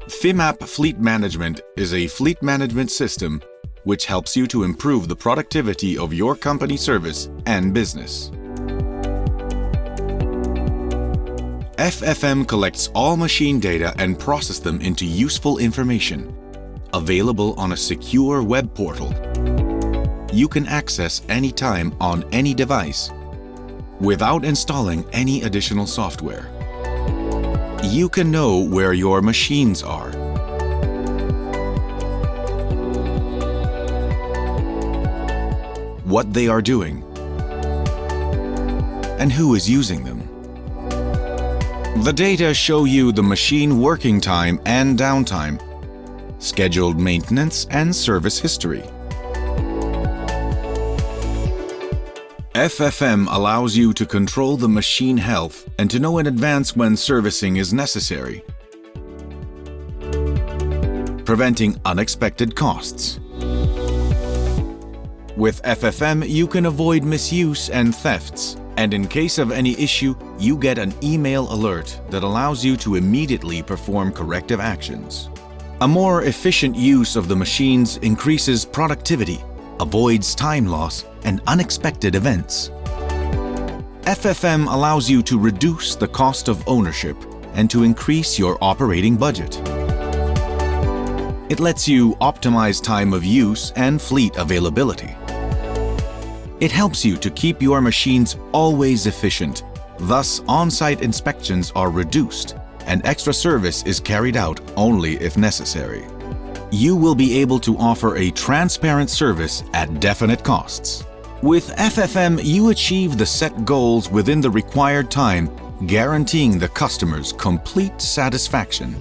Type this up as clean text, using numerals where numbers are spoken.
Fimap Fleet Management is a fleet management system which helps you to improve the productivity of your company service and business. FFM collects all machine data and processes them into useful information, available on a secure web portal. You can access anytime on any device without installing any additional software. You can know where your machines are, what they are doing, and who is using them. The data show you the machine working time and downtime, scheduled maintenance and service history. FFM allows you to control the machine health and to know in advance when servicing is necessary, preventing unexpected costs. With FFM, you can avoid misuse and thefts, and in case of any issue, you get an email alert that allows you to immediately perform corrective actions. A more efficient use of the machines increases productivity, avoids time loss, and unexpected events. FFM allows you to reduce the cost of ownership and to increase your operating budget. It lets you optimize time of use and fleet availability. It helps you to keep your machines always efficient, thus on-site inspections are reduced and extra service is carried out only if necessary. You will be able to offer a transparent service at definite costs. With FFM, you achieve the set goals within the required time, guaranteeing the customer's complete satisfaction.